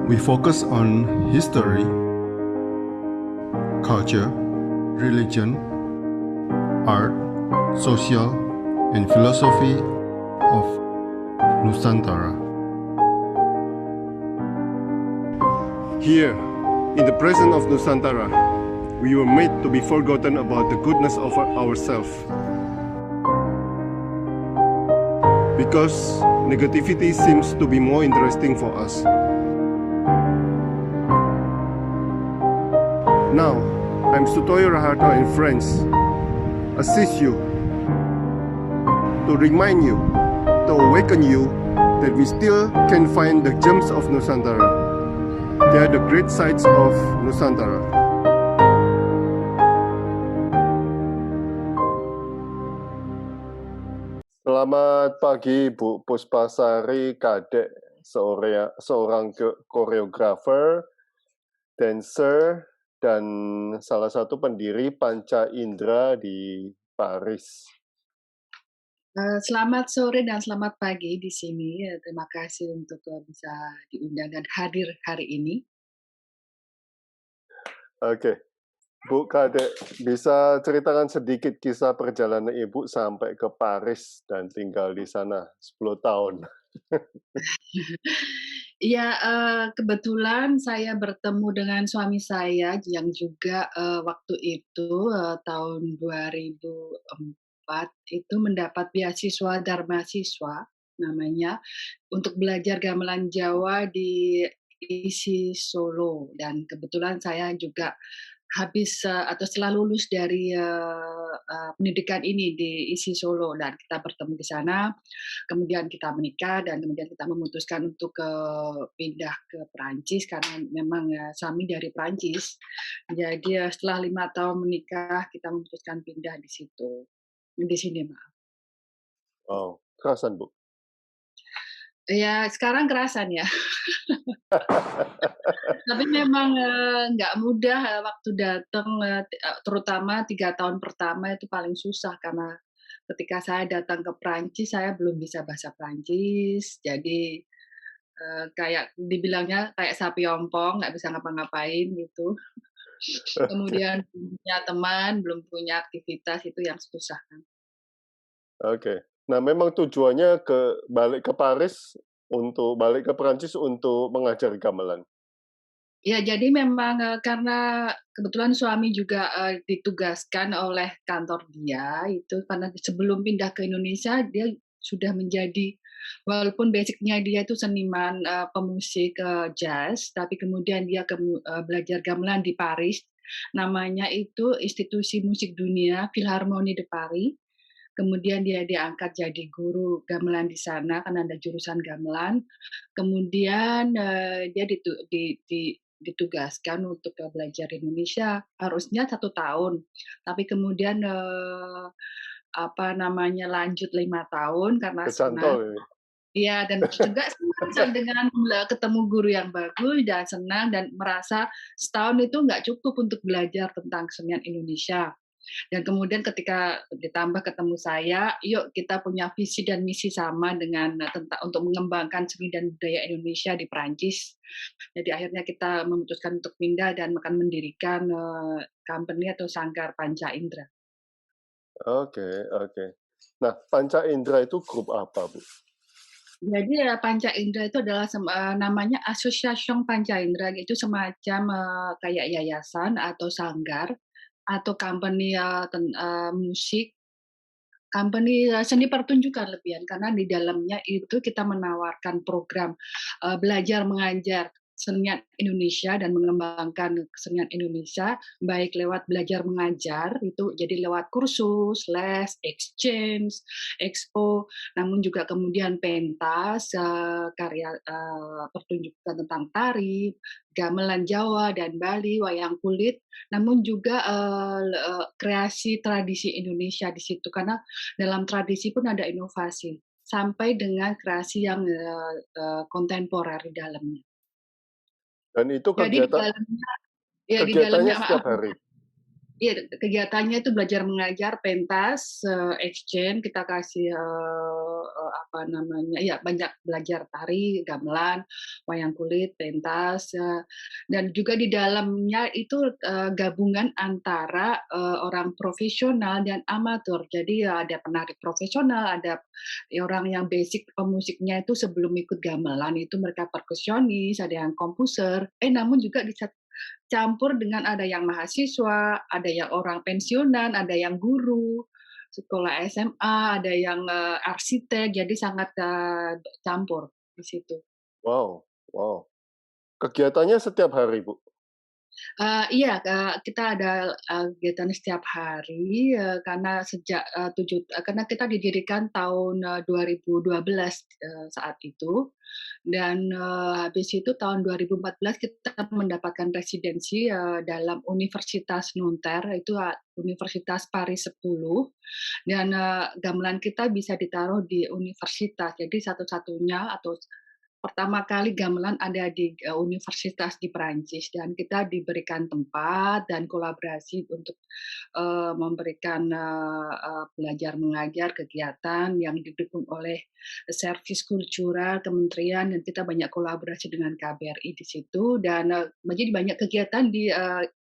We focus on history, culture, religion, art, social, and philosophy of Nusantara. Here, in the presence of Nusantara, we were made to be forgotten about the goodness of ourselves. Because negativity seems to be more interesting for us. Now, I'm Sutoyo Raharto and friends, assist you, to remind you, to awaken you, that we still can find the gems of Nusantara. They are the great sights of Nusantara. Selamat pagi Bu Puspasari Kadek, seorang koreografer, dancer, dan salah satu pendiri Panca Indra di Paris. Selamat sore dan selamat pagi di sini. Terima kasih untuk bisa diundang dan hadir hari ini. Oke, Bu Kadek, bisa ceritakan sedikit kisah perjalanan Ibu sampai ke Paris dan tinggal di sana 10 tahun? Iya, kebetulan saya bertemu dengan suami saya yang juga waktu itu tahun 2004 itu mendapat beasiswa Dharma Siswa namanya untuk belajar gamelan Jawa di ISI Solo, dan kebetulan saya juga habis atau setelah lulus dari pendidikan ini di ISI Solo, dan kita bertemu di sana. Kemudian kita menikah dan kemudian kita memutuskan untuk pindah ke Perancis karena memang suami dari Perancis. Jadi setelah 5 tahun menikah kita memutuskan pindah di sini, maaf. Oh, kerasan Bu? Ya sekarang kerasan ya. Tapi memang nggak mudah waktu datang, terutama 3 tahun pertama itu paling susah karena ketika saya datang ke Prancis, saya belum bisa bahasa Prancis, jadi kayak dibilangnya kayak sapi ompong, nggak bisa ngapa-ngapain gitu. Kemudian belum punya teman, belum punya aktivitas, itu yang susah kan. Oke. Nah, memang tujuannya balik ke Perancis untuk mengajar gamelan. Ya, jadi memang karena kebetulan suami juga ditugaskan oleh kantor dia, itu karena sebelum pindah ke Indonesia, dia sudah menjadi, walaupun basicnya dia itu seniman pemusik jazz, tapi kemudian dia belajar gamelan di Paris, namanya itu Institusi Musik Dunia Philharmonie de Paris. Kemudian dia diangkat jadi guru gamelan di sana karena ada jurusan gamelan. Kemudian dia ditugaskan untuk belajar di Indonesia, harusnya 1 tahun, tapi kemudian lanjut 5 tahun karena senang. Kecantol ini. Iya, dan juga senang dengan ketemu guru yang bagus dan senang dan merasa setahun itu nggak cukup untuk belajar tentang kesenian Indonesia. Dan kemudian ketika ditambah ketemu saya, yuk kita punya visi dan misi sama dengan untuk mengembangkan seni dan budaya Indonesia di Perancis. Jadi akhirnya kita memutuskan untuk pindah dan akan mendirikan company atau sanggar Panca Indra. Oke. Nah, Panca Indra itu grup apa, Bu? Jadi Panca Indra itu adalah namanya Association Panca Indra, itu semacam kayak yayasan atau sanggar atau company musik, company seni pertunjukan lebihan, karena di dalamnya itu kita menawarkan program belajar mengajar kesenian Indonesia dan mengembangkan kesenian Indonesia, baik lewat belajar mengajar, itu jadi lewat kursus, les, exchange, expo, namun juga kemudian pentas, karya pertunjukan tentang tari, gamelan Jawa dan Bali, wayang kulit, namun juga kreasi tradisi Indonesia di situ, karena dalam tradisi pun ada inovasi, sampai dengan kreasi yang kontemporer di dalamnya. Dan itu Jadi kegiatannya di dalamnya setiap hari? Iya, kegiatannya itu belajar mengajar, pentas, exchange, kita kasih, apa namanya, ya banyak belajar tari, gamelan, wayang kulit, pentas, dan juga di dalamnya itu, gabungan antara, orang profesional dan amatur. Jadi ya ada penari profesional, ada orang yang basic pemusiknya itu sebelum ikut gamelan itu mereka perkusionis, ada yang komposer, namun juga campur dengan ada yang mahasiswa, ada yang orang pensiunan, ada yang guru, sekolah SMA, ada yang, arsitek, jadi sangat, campur di situ. Wow, wow. Kegiatannya setiap hari, Bu? Iya, kita ada, kegiatan setiap hari, karena kita didirikan tahun, 2012, saat itu. Dan, habis itu tahun 2014 kita mendapatkan residensi, dalam Universitas Nanterre, itu, Universitas Paris 10, dan, gamelan kita bisa ditaruh di universitas. Jadi satu-satunya atau pertama kali gamelan ada di, universitas di Perancis dan kita diberikan tempat dan kolaborasi untuk, memberikan, belajar mengajar kegiatan yang didukung oleh servis kultural kementerian dan kita banyak kolaborasi dengan KBRI di situ dan, jadi banyak kegiatan di,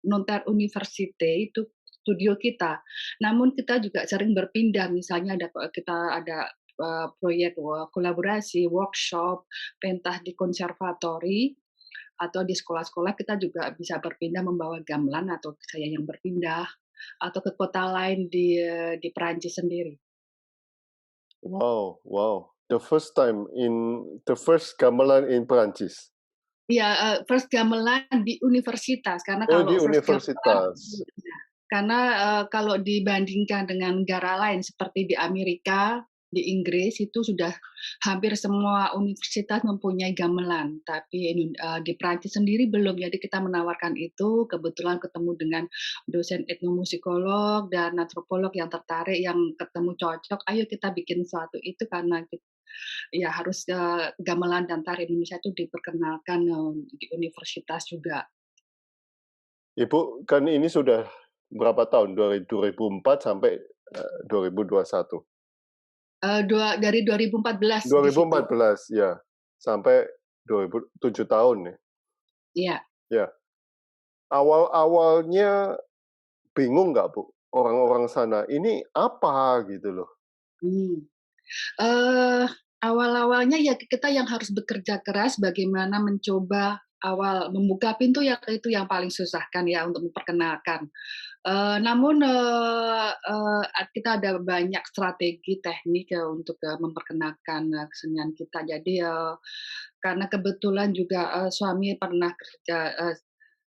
Nanterre Université itu studio kita. Namun kita juga sering berpindah misalnya kita ada, proyek kolaborasi, workshop, pentas di konservatori, atau di sekolah-sekolah kita juga bisa berpindah membawa gamelan atau saya yang berpindah, atau ke kota lain di Perancis sendiri. Wow, wow. The first gamelan in Perancis? Iya, first gamelan di universitas karena Oh, kalau di first gamelan universitas. karena, kalau dibandingkan dengan negara lain seperti di Amerika, di Inggris itu sudah hampir semua universitas mempunyai gamelan, tapi di Prancis sendiri belum. Jadi kita menawarkan itu, kebetulan ketemu dengan dosen etnomusikolog dan antropolog yang tertarik, yang ketemu cocok, "Ayo kita bikin suatu itu," karena ya harus, gamelan dan tari Indonesia itu diperkenalkan, di universitas juga. Ibu kan ini sudah berapa tahun? 2004 sampai, 2021? Dari 2014 di situ. 2014, ya. Sampai 7 tahun ya? Iya. Ya. Awal-awalnya bingung nggak, Bu? Orang-orang sana, ini apa gitu loh? Hmm. Eee, Awal-awalnya ya kita yang harus bekerja keras bagaimana mencoba awal membuka pintu ya itu yang paling susah kan ya untuk memperkenalkan. Namun, kita ada banyak strategi teknik ya untuk, memperkenalkan, kesenian kita. Jadi, karena kebetulan juga, suami pernah kerja,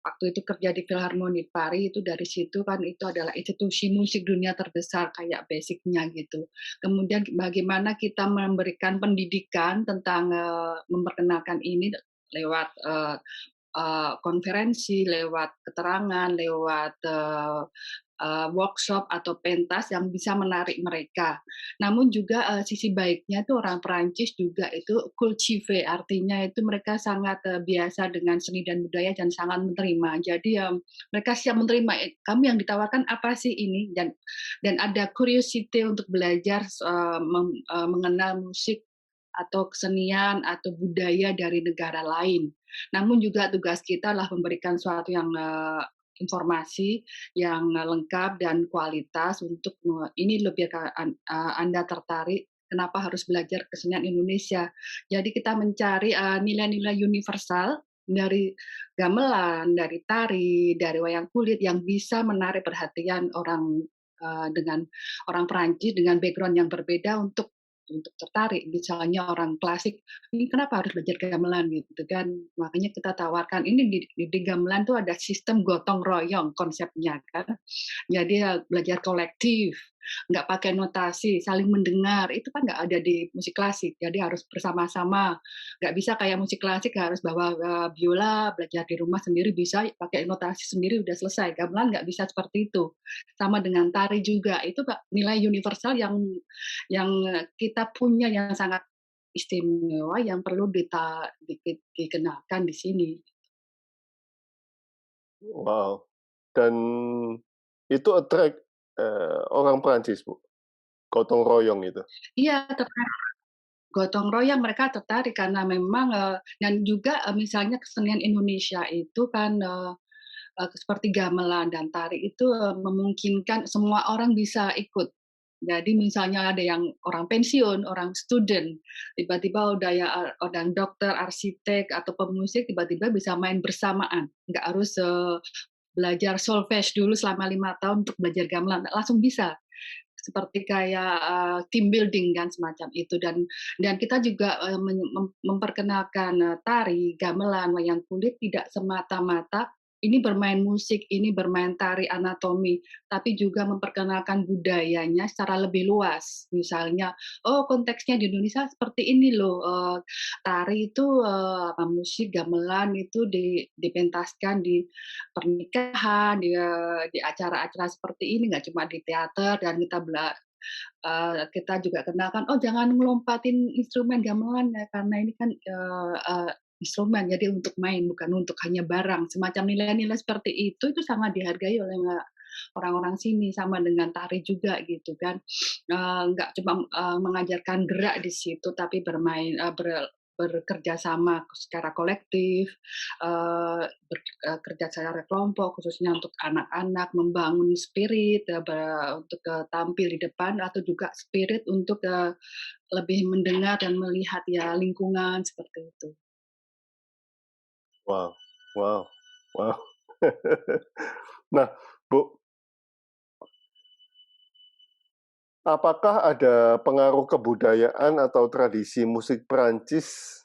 waktu itu kerja di Philharmonie Paris itu dari situ kan itu adalah institusi musik dunia terbesar kayak basic-nya gitu. Kemudian bagaimana kita memberikan pendidikan tentang, memperkenalkan ini lewat, konferensi, lewat keterangan, lewat, workshop atau pentas yang bisa menarik mereka. Namun juga, sisi baiknya tuh orang Perancis juga itu cultivé, artinya itu mereka sangat, biasa dengan seni dan budaya dan sangat menerima. Jadi, mereka siap menerima, "Kamu yang ditawarkan apa sih ini?" Dan ada curiosity untuk belajar, mengenal musik atau kesenian atau budaya dari negara lain. Namun juga tugas kita adalah memberikan suatu yang, informasi yang lengkap dan kualitas untuk ini lebih Anda tertarik kenapa harus belajar kesenian Indonesia. Jadi kita mencari, nilai-nilai universal dari gamelan, dari tari, dari wayang kulit yang bisa menarik perhatian orang, dengan orang Perancis dengan background yang berbeda untuk tertarik. Misalnya orang klasik, "Ini kenapa harus belajar gamelan?" Gitu kan. Makanya kita tawarkan, ini di gamelan tuh ada sistem gotong royong konsepnya kan. Jadi ya belajar kolektif, nggak pakai notasi, saling mendengar, itu kan nggak ada di musik klasik. Jadi harus bersama-sama, nggak bisa kayak musik klasik harus bawa, biola, belajar di rumah sendiri bisa, pakai notasi sendiri udah selesai. Gamelan nggak bisa seperti itu. Sama dengan tari juga, itu Kak, nilai universal yang kita punya yang sangat istimewa yang perlu dikenalkan di sini. Wow. Dan Itu attract, orang Prancis, Bu? Gotong royong itu? Iya, gotong royong mereka tertarik karena memang, dan juga, misalnya kesenian Indonesia itu kan, seperti gamelan dan tari itu, memungkinkan semua orang bisa ikut. Jadi misalnya ada yang orang pensiun, orang student, tiba-tiba udah ya, orang dokter, arsitek, atau pemusik tiba-tiba bisa main bersamaan, nggak harus, belajar solfege dulu selama 5 tahun untuk belajar gamelan, langsung bisa. Seperti kayak, team building kan semacam itu dan kita juga, memperkenalkan, tari, gamelan, wayang kulit tidak semata-mata ini bermain musik, ini bermain tari anatomi, tapi juga memperkenalkan budayanya secara lebih luas. Misalnya, "Oh konteksnya di Indonesia seperti ini loh, tari itu, musik gamelan itu dipentaskan di pernikahan, di acara-acara seperti ini, nggak cuma di teater dan kita juga kenalkan, "Oh jangan ngelompatin instrumen gamelan ya, karena ini kan, instrumen, jadi untuk main bukan untuk hanya barang." Semacam nilai-nilai seperti itu sangat dihargai oleh orang-orang sini, sama dengan tari juga gitu kan. Nggak cuma, mengajarkan gerak di situ, tapi bermain bekerja sama secara kolektif, kerja secara kelompok, khususnya untuk anak-anak, membangun spirit, untuk, tampil di depan atau juga spirit untuk, lebih mendengar dan melihat ya lingkungan, seperti itu. Wow wow wow. Nah, Bu, apakah ada pengaruh kebudayaan atau tradisi musik Perancis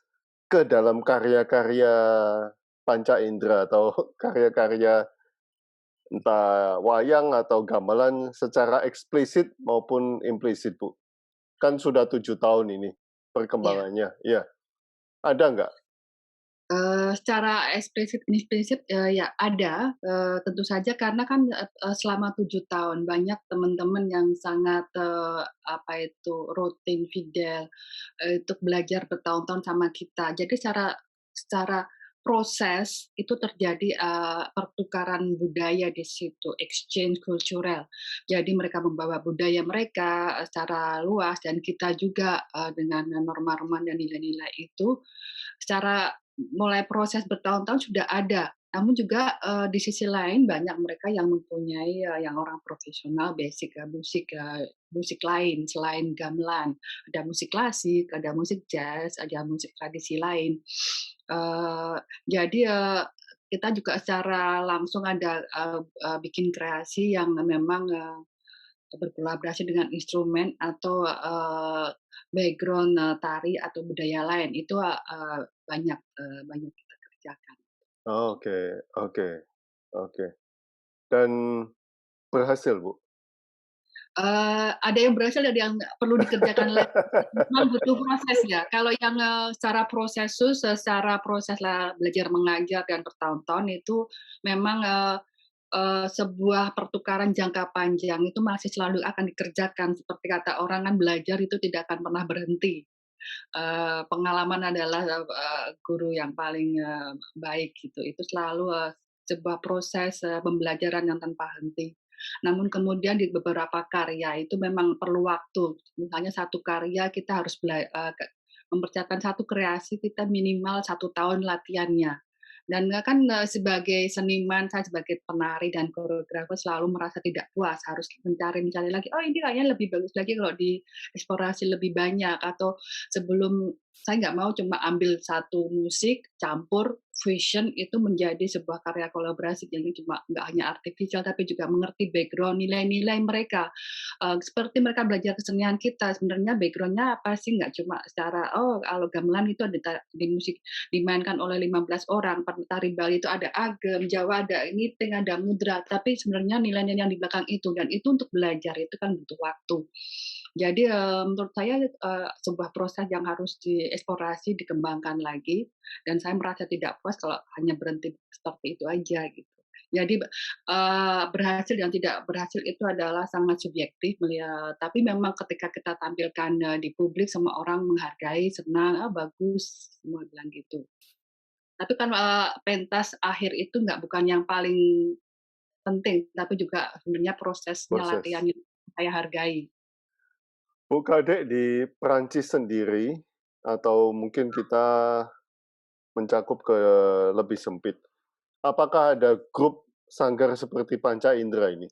ke dalam karya-karya panca indera atau karya-karya entah wayang atau gamelan secara eksplisit maupun implisit, Bu? Kan sudah 7 tahun ini Iya. perkembangannya, iya. Ada nggak? Secara eksplisit, ya ada, tentu saja karena kan, selama 7 tahun banyak teman-teman yang sangat, apa itu, rutin, fidel, untuk belajar bertahun-tahun sama kita. Jadi secara proses itu terjadi, pertukaran budaya di situ, exchange kultural. Jadi mereka membawa budaya mereka, secara luas dan kita juga, dengan norma-norma dan nilai-nilai itu secara mulai proses bertahun-tahun sudah ada, namun juga, di sisi lain banyak mereka yang mempunyai, yang orang profesional basic, musik lain selain gamelan. Ada musik klasik, ada musik jazz, ada musik tradisi lain. Eee, jadi, kita juga secara langsung ada, bikin kreasi yang memang, berkolaborasi dengan instrumen atau, background, tari atau budaya lain itu, banyak kita kerjakan. Oke oke oke. Dan berhasil, Bu? Ada yang berhasil, ada yang perlu dikerjakan lagi. Memang butuh proses ya. Kalau yang, secara proses belajar mengajar dan bertahun-tahun itu memang, sebuah pertukaran jangka panjang itu masih selalu akan dikerjakan. Seperti kata orang kan belajar itu tidak akan pernah berhenti. Pengalaman adalah, guru yang paling, baik gitu. Itu selalu, sebuah proses, pembelajaran yang tanpa henti. Namun kemudian di beberapa karya itu memang perlu waktu. Misalnya satu karya kita harus mempersiapkan satu kreasi kita minimal 1 tahun latihannya. Dan kan, sebagai seniman, saya sebagai penari dan koreografer selalu merasa tidak puas, harus mencari-mencari lagi, "Oh ini kayaknya lebih bagus lagi kalau dieksplorasi lebih banyak," atau sebelum saya nggak mau cuma ambil satu musik, campur, fusion, itu menjadi sebuah karya kolaborasi. Jadi cuma nggak hanya artificial, tapi juga mengerti background, nilai-nilai mereka. Seperti mereka belajar kesenian kita, sebenarnya background-nya apa sih, nggak cuma secara, "Oh kalau gamelan itu di musik dimainkan oleh 15 orang, tari Bali itu ada agem, Jawa ada ngiting, ada mudra," tapi sebenarnya nilai-nilai yang di belakang itu, dan itu untuk belajar itu kan butuh waktu. Jadi, menurut saya, sebuah proses yang harus dieksplorasi, dikembangkan lagi, dan saya merasa tidak puas kalau hanya berhenti seperti itu aja gitu. Jadi, berhasil dan tidak berhasil itu adalah sangat subjektif tapi memang ketika kita tampilkan, di publik semua orang menghargai, senang, "Ah bagus," semua bilang gitu. Tapi kan, pentas akhir itu bukan yang paling penting, tapi juga sebenarnya prosesnya, Proses. latihannya saya hargai. Bu Kade di Perancis sendiri, atau mungkin kita mencakup ke lebih sempit. Apakah ada grup sanggar seperti Panca Indera ini?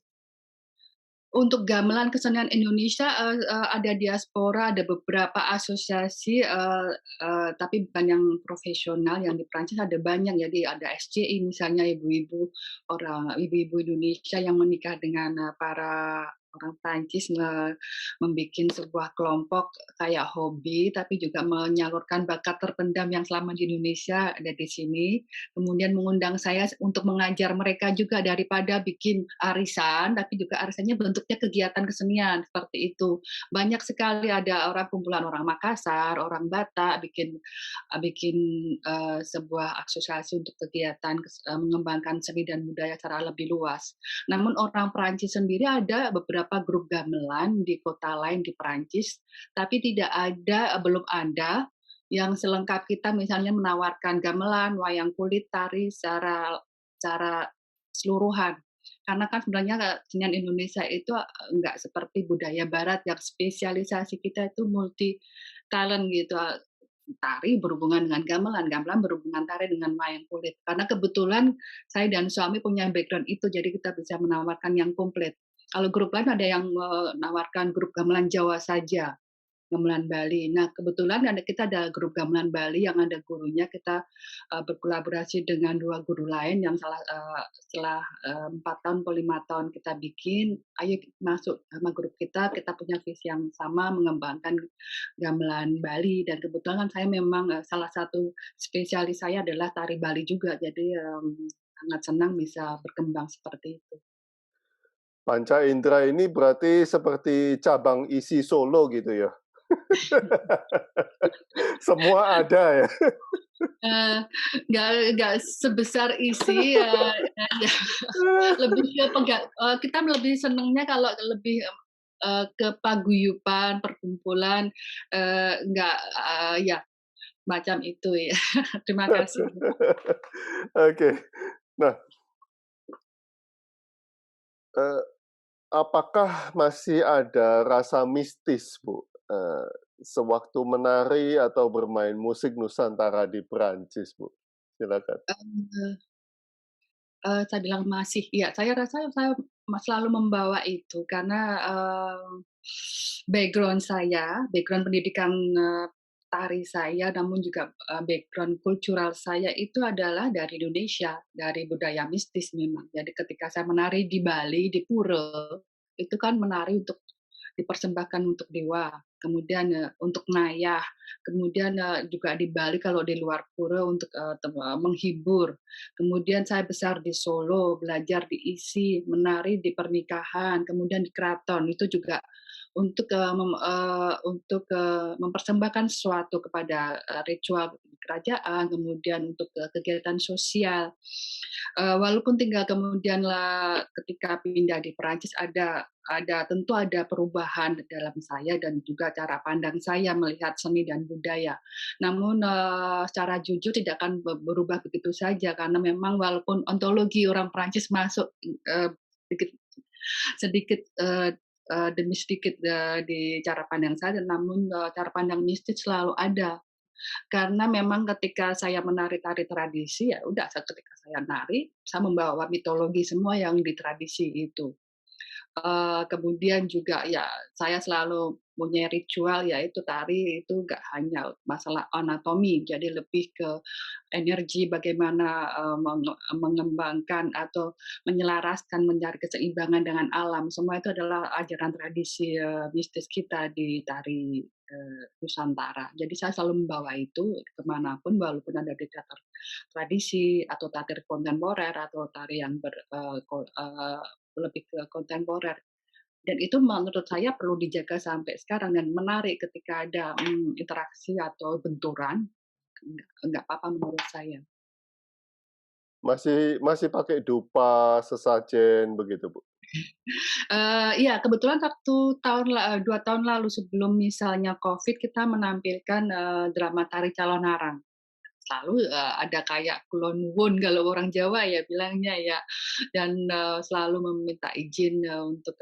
Untuk gamelan kesenian Indonesia, ada diaspora, ada beberapa asosiasi, tapi bukan yang profesional, yang di Prancis ada banyak. Jadi ada SCI misalnya, ibu-ibu Indonesia yang menikah dengan, para orang Prancis, membikin sebuah kelompok kayak hobi, tapi juga menyalurkan bakat terpendam yang selama di Indonesia ada di sini. Kemudian mengundang saya untuk mengajar mereka juga daripada bikin arisan, tapi juga arisannya bentuknya kegiatan kesenian seperti itu. Banyak sekali ada kumpulan orang Makassar, orang Batak bikin bikin sebuah asosiasi untuk kegiatan mengembangkan seni dan budaya secara lebih luas. Namun orang Perancis sendiri ada beberapa grup gamelan di kota lain di Perancis, tapi belum ada yang selengkap kita misalnya menawarkan gamelan, wayang kulit, tari secara secara keseluruhan. Karena kan sebenarnya kesenian Indonesia itu nggak seperti budaya barat yang spesialisasi kita itu multi talent gitu. Tari berhubungan dengan gamelan, gamelan berhubungan tari dengan wayang kulit. Karena kebetulan saya dan suami punya background itu, jadi kita bisa menawarkan yang komplit. Kalau grup lain ada yang menawarkan grup gamelan Jawa saja, gamelan Bali. Nah, kebetulan kita ada grup gamelan Bali yang ada gurunya, kita berkolaborasi dengan 2 guru lain yang setelah 4 tahun atau 5 tahun kita bikin, ayo masuk sama grup kita punya visi yang sama mengembangkan gamelan Bali, dan kebetulan kan saya memang salah satu spesialis saya adalah tari Bali juga, jadi sangat senang bisa berkembang seperti itu. Panca Indera ini berarti seperti cabang isi Solo gitu ya? Semua ada ya? Eee, nggak sebesar isi, ya lebih ke kita lebih senengnya kalau lebih, ke paguyuban, perkumpulan, nggak ya macam itu ya. Terima kasih. Oke. Nah, eee, apakah masih ada rasa mistis, Bu, sewaktu menari atau bermain musik Nusantara di Perancis, Bu? Silakan. Eee saya bilang masih, iya, saya rasa saya selalu membawa itu karena, background pendidikan, tari saya, namun juga, background kultural saya itu adalah dari Indonesia, dari budaya mistis memang. Jadi ketika saya menari di Bali, di pura, itu kan menari untuk dipersembahkan untuk dewa, kemudian, untuk nayah, kemudian, juga di Bali kalau di luar pura untuk, menghibur. Kemudian saya besar di Solo, belajar di ISI, menari di pernikahan, kemudian di keraton, itu juga untuk, mempersembahkan sesuatu kepada, ritual di kerajaan, kemudian untuk, kegiatan sosial. Walaupun tinggal kemudianlah ketika pindah di Perancis tentu ada perubahan dalam saya dan juga cara pandang saya melihat seni dan budaya. Namun, secara jujur tidak akan berubah begitu saja karena memang walaupun ontologi orang Perancis masuk, sedikit sedikit, demi sedikit, di cara pandang saya, namun, cara pandang mistis selalu ada. Karena memang ketika saya menari tari tradisi, ya udah ketika saya nari, saya membawa mitologi semua yang di tradisi itu. Kemudian juga ya saya selalu punya ritual, yaitu tari itu nggak hanya masalah anatomi, jadi lebih ke energi bagaimana, mengembangkan atau menyelaraskan, mencari keseimbangan dengan alam. Semua itu adalah ajaran tradisi, mistis kita di tari, Nusantara. Jadi saya selalu membawa itu kemanapun, walaupun ada di teater tradisi atau teater kontemporer atau tari yang lebih ke kontemporer. Dan itu menurut saya perlu dijaga sampai sekarang dan menarik ketika ada, interaksi atau benturan, enggak apa-apa menurut saya. Masih masih pakai dupa, sesajen begitu, Bu? Iya, kebetulan 2 tahun lalu sebelum misalnya Covid, kita menampilkan, drama tari Calon Arang. selalu ada kayak kulon nuwun kalau orang Jawa ya bilangnya ya, dan selalu meminta izin untuk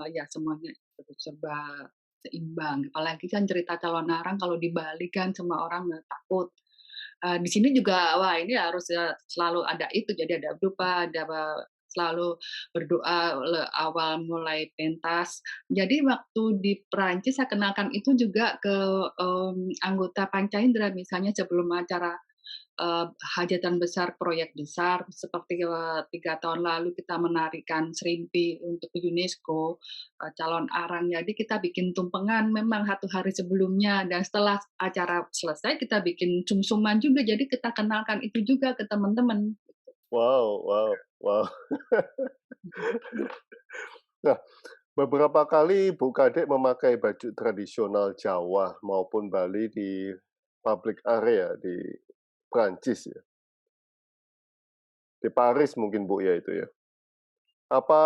ya semuanya serba seimbang. Apalagi kan cerita calon arang kalau di Bali kan semua orang takut. Di sini juga wah ini harus selalu ada itu, jadi ada dupa, ada selalu berdoa awal mulai pentas. Jadi waktu di Perancis saya kenalkan itu juga ke anggota Panca Indera, misalnya sebelum acara hajatan besar, proyek besar seperti 3 tahun lalu kita menarikan Serimpi untuk UNESCO, calon arang. Jadi kita bikin tumpengan memang 1 hari sebelumnya dan setelah acara selesai kita bikin sungsuman juga, jadi kita kenalkan itu juga ke teman-teman. Wow, wow, wow. Nah, beberapa kali Bu Kadek memakai baju tradisional Jawa maupun Bali di public area di Prancis ya. Di Paris mungkin Bu ya itu ya. Apa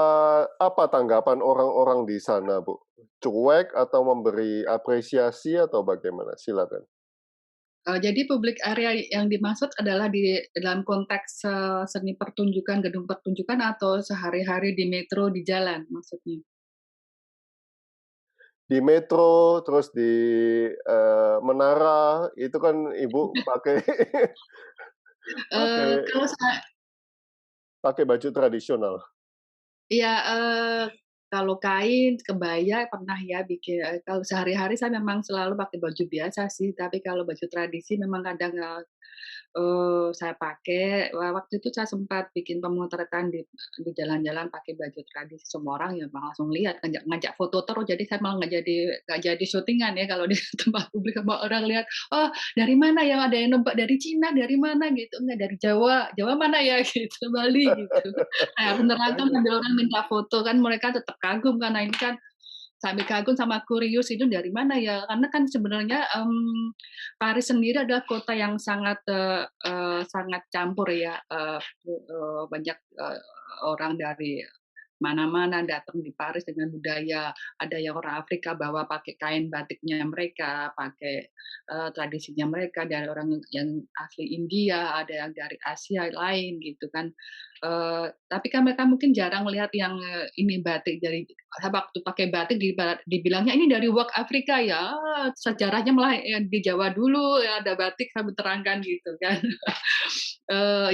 apa tanggapan orang-orang di sana, Bu? Cuek atau memberi apresiasi atau bagaimana? Silakan. Jadi public area yang dimaksud adalah di dalam konteks seni pertunjukan, gedung pertunjukan atau sehari-hari di metro, di jalan maksudnya? Di metro, terus di menara, itu kan Ibu pakai pakai Kalau saya pakai baju tradisional. iya, kalau kain, kebaya pernah ya bikin, kalau sehari-hari saya memang selalu pakai baju biasa sih, tapi kalau baju tradisi memang kadang, saya pakai. Waktu itu saya sempat bikin pemotretan di jalan-jalan pakai baju tradisi, semua orang ya langsung lihat, ngajak ngajak foto terus, jadi saya malah nggak jadi syutingan ya kalau di tempat publik sama orang lihat, "Oh dari mana ya?" Ada yang nebak, "Dari Cina, dari mana?" Gitu, "Enggak dari Jawa." "Jawa mana ya?" Gitu, "Bali." Gitu. Nah, penerangan sambil orang minta foto kan mereka tetap kagum karena ini kan sambil kagum sama kurius itu dari mana ya? Karena kan sebenarnya Paris sendiri adalah kota yang sangat campur ya, banyak orang dari mana-mana datang di Paris dengan budaya. Ada yang orang Afrika bawa pakai kain batiknya mereka, pakai tradisinya mereka, dari orang yang asli India, ada yang dari Asia lain gitu kan. Tapi kan mereka mungkin jarang melihat yang ini batik dari waktu pakai batik dibilangnya ini dari work Afrika ya, sejarahnya malah di Jawa dulu ya ada batik saya terangkan gitu kan.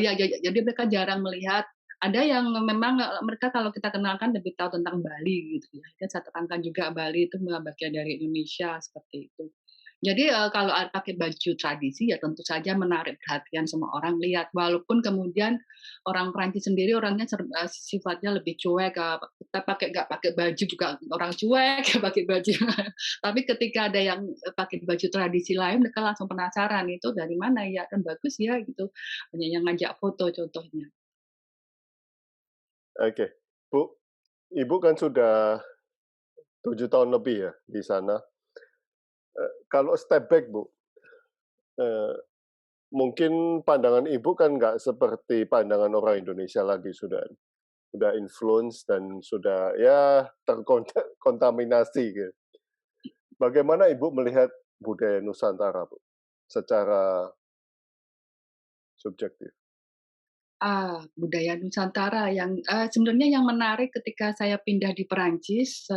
Jadi mereka jarang melihat ada yang memang mereka kalau kita kenalkan lebih tahu tentang Bali gitu ya. Kan saya terangkan juga Bali itu bagian dari Indonesia seperti itu. Jadi kalau pakai baju tradisi ya tentu saja menarik perhatian semua orang lihat. Walaupun kemudian orang Perancis sendiri orangnya sifatnya lebih cuek. Kita nggak pakai baju juga orang cuek, pakai baju. Tapi ketika ada yang pakai baju tradisi lain, mereka langsung penasaran itu dari mana ya kan bagus ya gitu. Banyak yang ngajak foto contohnya. Oke. Bu, Ibu kan sudah 7 tahun lebih ya di sana. Kalau step back, Bu, eee, mungkin pandangan Ibu kan nggak seperti pandangan orang Indonesia lagi, sudah influence dan sudah ya kontaminasi gitu. Bagaimana Ibu melihat budaya Nusantara, Bu, secara subjektif? Budaya Nusantara yang sebenarnya yang menarik ketika saya pindah di Perancis,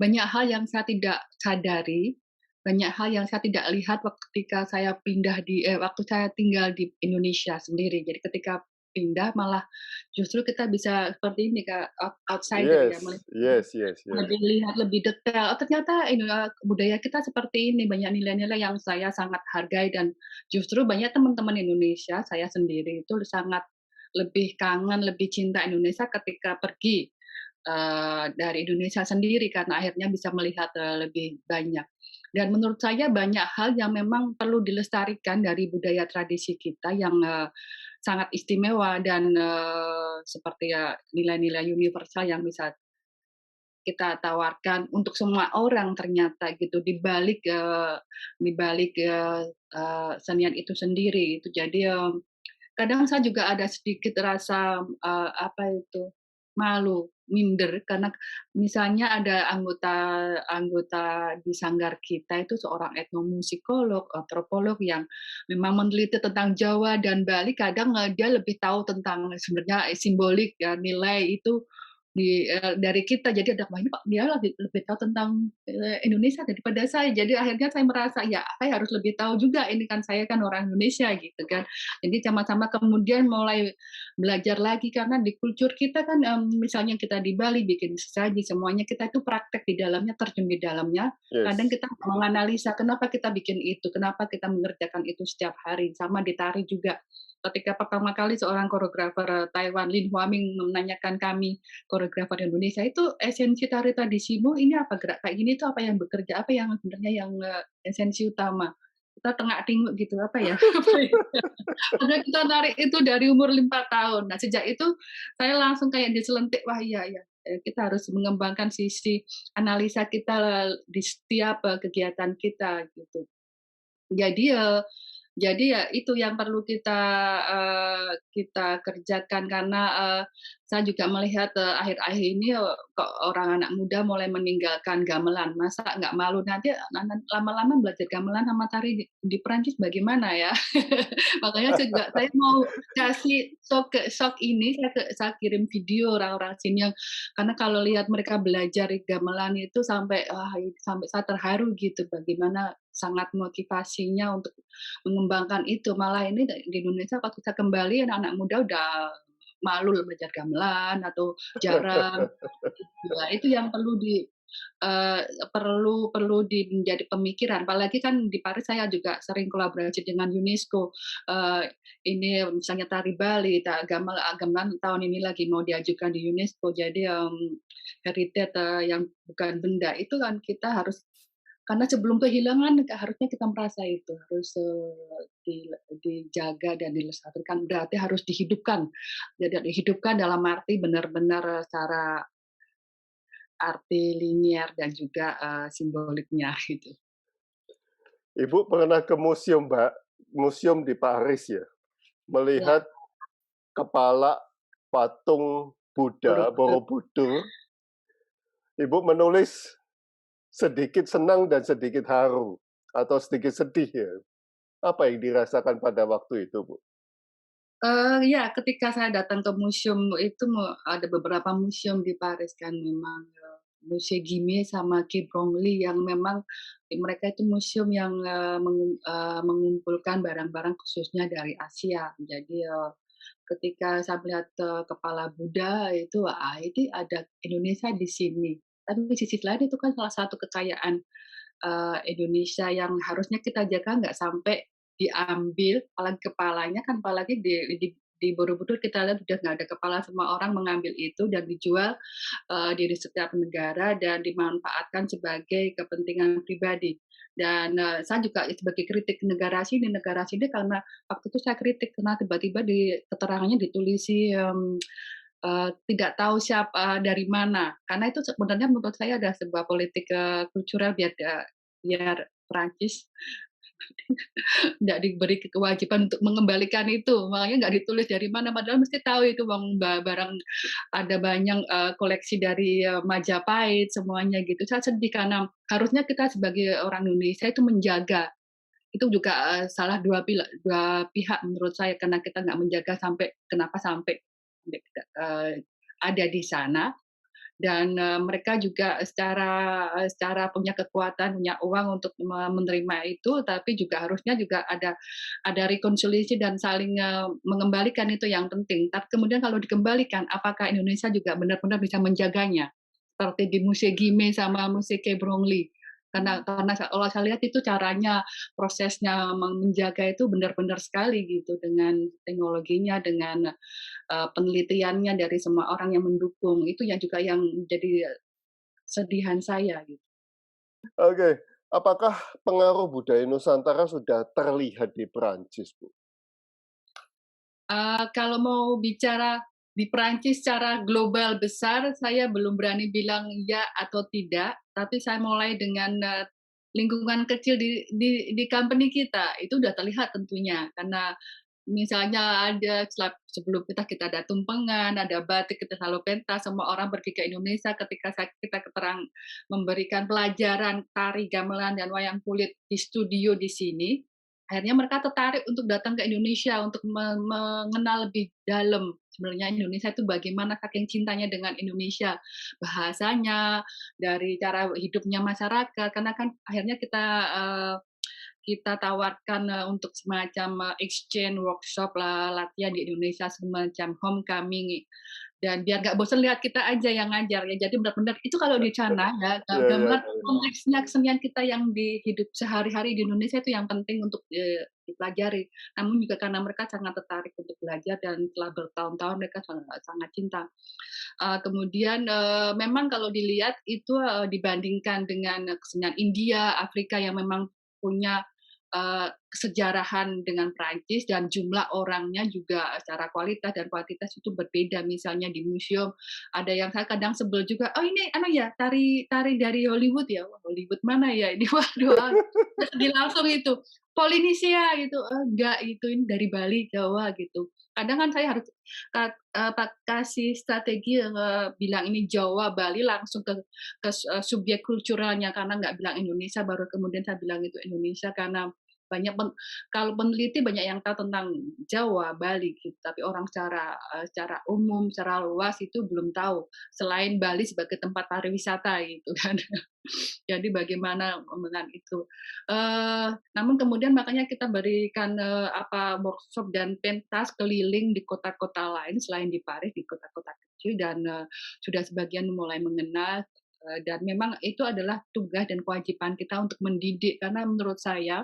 banyak hal yang saya tidak sadari, banyak hal yang saya tidak lihat ketika saya waktu saya tinggal di Indonesia sendiri. Jadi ketika pindah malah justru kita bisa seperti ini Kak, outsider ya, Yes, yes, yes, yes. lebih lihat lebih detail, oh ternyata ini, budaya kita seperti ini, banyak nilai-nilai yang saya sangat hargai dan justru banyak teman-teman Indonesia, saya sendiri itu sangat lebih kangen, lebih cinta Indonesia ketika pergi, dari Indonesia sendiri karena akhirnya bisa melihat, lebih banyak. Dan menurut saya banyak hal yang memang perlu dilestarikan dari budaya tradisi kita yang, sangat istimewa dan, seperti ya nilai-nilai universal yang bisa kita tawarkan untuk semua orang ternyata gitu di balik senian itu sendiri itu jadi kadang saya juga ada sedikit rasa apa itu malu minder karena misalnya ada anggota di sanggar kita itu seorang etnomusikolog, antropolog yang memang meneliti tentang Jawa dan Bali, kadang dia lebih tahu tentang sebenarnya simbolik ya nilai itu dari kita. Jadi ada banyak kok dia lebih lebih tahu tentang Indonesia daripada saya. Jadi akhirnya saya merasa ya saya harus lebih tahu juga, ini kan saya kan orang Indonesia gitu kan. Jadi sama-sama kemudian mulai belajar lagi karena di kultur kita kan misalnya kita di Bali bikin sesaji semuanya kita itu praktek di dalamnya, terjun di dalamnya. Kadang Yes. kita menganalisa kenapa kita bikin itu, kenapa kita mengerjakan itu setiap hari. Sama di tari juga. Ketika pertama kali seorang koreografer Taiwan Lin Huaming menanyakan kami koreografer Indonesia itu esensi tari tradisimu ini apa, gerak kayak gini itu apa yang bekerja, apa yang sebenarnya yang esensi utama. Kita tengah-tengok gitu apa ya? Karena kita narik itu dari umur 5 tahun. Nah, sejak itu saya langsung kayak diselentik, wah iya ya, kita harus mengembangkan sisi analisa kita di setiap kegiatan kita gitu. Jadi jadi ya itu yang perlu kita kerjakan karena saya juga melihat akhir-akhir ini kok orang anak muda mulai meninggalkan gamelan. Masa nggak malu nanti lama-lama belajar gamelan sama tari di Perancis bagaimana ya? Makanya juga saya mau kasih shock ini saya kirim video orang-orang sini yang karena kalau lihat mereka belajar gamelan itu sampai sampai saya terharu gitu bagaimana sangat motivasinya untuk mengembangkan itu. Malah ini di Indonesia kalau kita kembali anak-anak muda udah malu belajar gamelan atau jarang. Nah, itu yang perlu menjadi pemikiran. Apalagi kan di Paris saya juga sering kolaborasi dengan UNESCO. Ini misalnya tari Bali, gamelan tahun ini lagi mau diajukan di UNESCO. Jadi heritage yang bukan benda itu kan kita harus karena sebelum kehilangan harusnya kita merasa itu harus dijaga dan dilestarikan berarti harus dihidupkan. Jadi dihidupkan dalam arti benar-benar secara arti linier dan juga simboliknya gitu. Ibu pernah ke museum, Mbak? Museum di Paris ya? Ya, Melihat kepala patung Buddha, Borobudur. Borobudur, Ibu menulis sedikit senang dan sedikit haru atau sedikit sedih ya. Apa yang dirasakan pada waktu itu, Bu? Ya, ketika saya datang ke museum itu ada beberapa museum di Paris kan memang Musée Guimet sama Quai Branly yang memang mereka itu museum yang mengumpulkan barang-barang khususnya dari Asia. Jadi ketika saya melihat kepala Buddha itu, ini ada Indonesia di sini. Tapi di sisi lain itu kan salah satu kekayaan Indonesia yang harusnya kita jaga nggak sampai diambil, apalagi kepalanya kan apalagi di Borobudur kita lihat udah nggak ada kepala, semua orang mengambil itu dan dijual di setiap negara dan dimanfaatkan sebagai kepentingan pribadi. Dan saya juga sebagai kritik negara sini karena waktu itu saya kritik karena tiba-tiba di keterangannya ditulisi tidak tahu siapa dari mana. Karena itu sebenarnya menurut saya ada sebuah politik kultural biar Perancis tidak diberi kewajiban untuk mengembalikan itu. Makanya nggak ditulis dari mana, padahal mesti tahu itu barang ada banyak koleksi dari Majapahit semuanya gitu. Saya sedih karena harusnya kita sebagai orang Indonesia itu menjaga. Itu juga salah dua pihak menurut saya karena kita nggak menjaga kenapa sampai ada di sana dan mereka juga secara punya kekuatan, punya uang untuk menerima itu, tapi juga harusnya juga ada rekonsiliasi dan saling mengembalikan itu yang penting. Tapi kemudian kalau dikembalikan, apakah Indonesia juga benar-benar bisa menjaganya? Seperti di Musée Guimet sama Musée Quai Branly. Karena kalau saya lihat itu caranya, prosesnya menjaga itu benar-benar sekali gitu dengan teknologinya, dengan penelitiannya dari semua orang yang mendukung. Itu yang juga yang menjadi sedihan saya gitu. Oke, apakah pengaruh budaya Nusantara sudah terlihat di Perancis, Bu? Kalau mau bicara di Perancis secara global besar, saya belum berani bilang ya atau tidak, tapi saya mulai dengan lingkungan kecil di company kita, itu udah terlihat tentunya. Karena misalnya ada sebelum kita ada tumpengan, ada batik, kita selalu pentas, semua orang pergi ke Indonesia ketika kita memberikan pelajaran tari gamelan dan wayang kulit di studio di sini, akhirnya mereka tertarik untuk datang ke Indonesia untuk mengenal lebih dalam sebenarnya Indonesia itu bagaimana, saking cintanya dengan Indonesia, bahasanya, dari cara hidupnya masyarakat, karena kan akhirnya kita tawarkan untuk semacam exchange workshop lah, latihan di Indonesia, semacam homecoming, dan biar nggak bosan lihat kita aja yang ngajar ya. Jadi benar-benar itu kalau di sana ya, Iya, iya, gamelan iya. konteksnya kesenian kita yang di hidup sehari-hari di Indonesia itu yang penting untuk dipelajari. Namun juga karena mereka sangat tertarik untuk belajar dan telah bertahun-tahun mereka sangat sangat cinta. Kemudian memang kalau dilihat itu dibandingkan dengan kesenian India, Afrika yang memang punya kesejarahan dengan Prancis dan jumlah orangnya juga secara kualitas dan kuantitas itu berbeda. Misalnya di museum ada yang saya kadang sebel juga, "Oh ini ya tari tari dari Hollywood ya?" Wah, Hollywood mana ya ini? Waduh, sedih langsung itu. Polinesia gitu, enggak itu ini dari Bali, Jawa gitu. Kadang kan saya harus kasih strategi, bilang ini Jawa, Bali langsung subjek kulturalnya karena nggak bilang Indonesia, baru kemudian saya bilang itu Indonesia karena banyak kalau peneliti banyak yang tahu tentang Jawa, Bali gitu, tapi orang secara umum, secara luas itu belum tahu, selain Bali sebagai tempat pariwisata gitu kan. Jadi bagaimana dengan itu. Namun kemudian makanya kita berikan, workshop dan pentas keliling di kota-kota lain selain di Paris, di kota-kota kecil dan, sudah sebagian mulai mengenal, dan memang itu adalah tugas dan kewajiban kita untuk mendidik. Karena menurut saya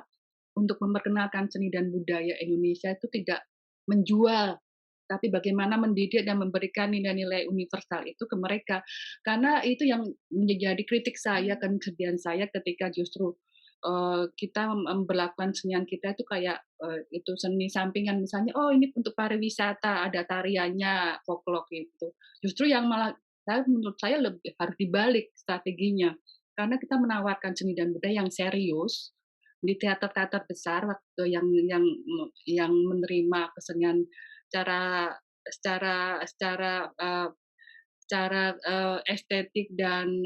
untuk memperkenalkan seni dan budaya Indonesia itu tidak menjual, tapi bagaimana mendidik dan memberikan nilai-nilai universal itu ke mereka. Karena itu yang menjadi kritik saya, kesedihan saya ketika justru kita memperlakukan kesenian kita itu kayak itu seni sampingan misalnya, oh ini untuk pariwisata ada tariannya folklore gitu. Justru yang malah menurut saya lebih harus dibalik strateginya. Karena kita menawarkan seni dan budaya yang serius di teater-teater besar waktu yang menerima kesenian secara secara secara secara estetik dan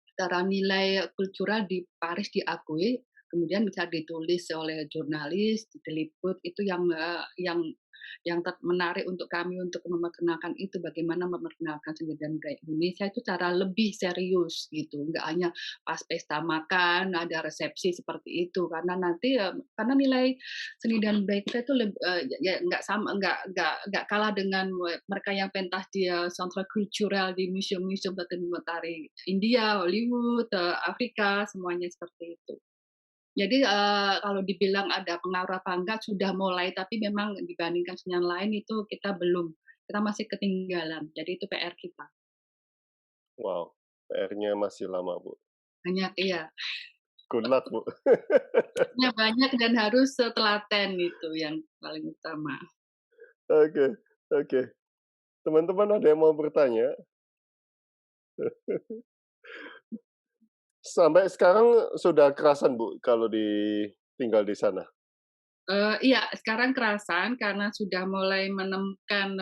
secara nilai kultural di Paris diakui, kemudian bisa ditulis oleh jurnalis, diliput, itu yang menarik untuk kami untuk memperkenalkan itu, bagaimana memperkenalkan seni dan budaya Indonesia itu cara lebih serius gitu, nggak hanya pas pesta makan, ada resepsi seperti itu, karena nanti karena nilai seni dan budaya kita itu ya nggak sama, nggak kalah dengan mereka yang pentas di sentra kultural di museum-museum tari India, Hollywood, Afrika, semuanya seperti itu. Jadi, kalau dibilang ada pengaruh apa enggak, sudah mulai, tapi memang dibandingkan dengan yang lain itu kita belum, kita masih ketinggalan. Jadi itu PR kita. Wow, PR-nya masih lama, Bu. Banyak iya, Good luck, Bu. banyak dan harus telaten itu yang paling utama. Oke, oke. Teman-teman ada yang mau bertanya? Sampai sekarang sudah kerasan, Bu, kalau tinggal di sana? Iya, sekarang kerasan karena sudah mulai menemukan,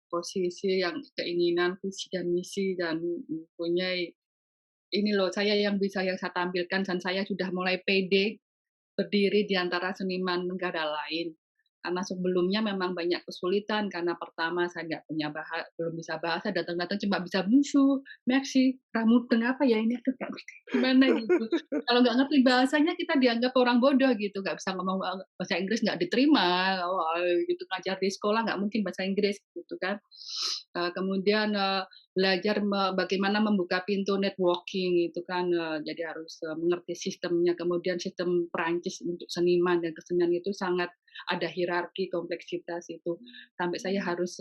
posisi yang keinginan, visi dan misi dan mempunyai ini loh yang saya tampilkan dan saya sudah mulai pede berdiri di antara seniman negara lain. Karena sebelumnya memang banyak kesulitan, karena pertama saya nggak punya belum bisa bahasa, datang-datang cuma bisa "Bonjour, merci, ramudeng," apa ya ini, aku nggak ngerti gimana gitu. Kalau nggak ngerti bahasanya kita dianggap orang bodoh gitu, nggak bisa ngomong bahasa Inggris nggak diterima, wah gitu, ngajar di sekolah nggak mungkin bahasa Inggris gitu kan. Kemudian, belajar bagaimana membuka pintu networking itu kan, jadi harus mengerti sistemnya. Kemudian sistem Perancis untuk seniman dan kesenian itu sangat ada hierarki, kompleksitas itu. Sampai saya harus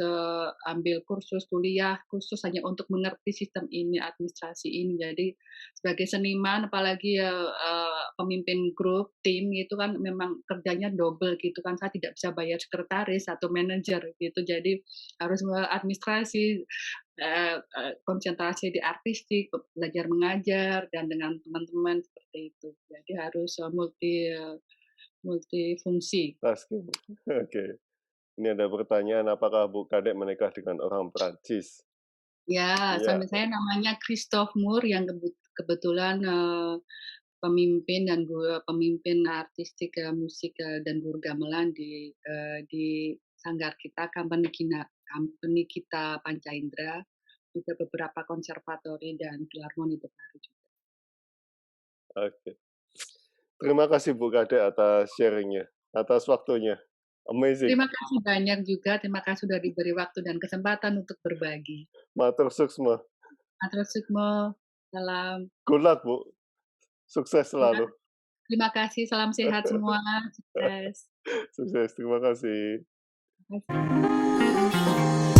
ambil kursus kuliah khusus hanya untuk mengerti sistem ini, administrasi ini. Jadi sebagai seniman apalagi pemimpin grup, tim itu kan memang kerjanya double gitu kan. Saya tidak bisa bayar sekretaris atau manajer gitu. Jadi harus administrasi, konsentrasi di artistik, belajar mengajar dan dengan teman-teman seperti itu. Jadi harus multi multifungsi. Tasking. Oke. Ini ada pertanyaan, apakah Bu Kadek menikah dengan orang Prancis? Ya, Iya. suami saya namanya Christophe Moore yang kebetulan pemimpin pemimpin artistik musik dan guru gamelan di sanggar kita, company kita Panca Indra, juga beberapa konservatori dan filharmoni terbaru juga. Oke. Terima kasih Bu Kadek atas sharing-nya, atas waktunya. Amazing. Terima kasih banyak juga, terima kasih sudah diberi waktu dan kesempatan untuk berbagi. Matur suksma. Matur sukmo, salam. Good luck, Bu. Sukses selalu. Terima kasih, salam sehat semua, sukses. Sukses, terima kasih. Terima kasih.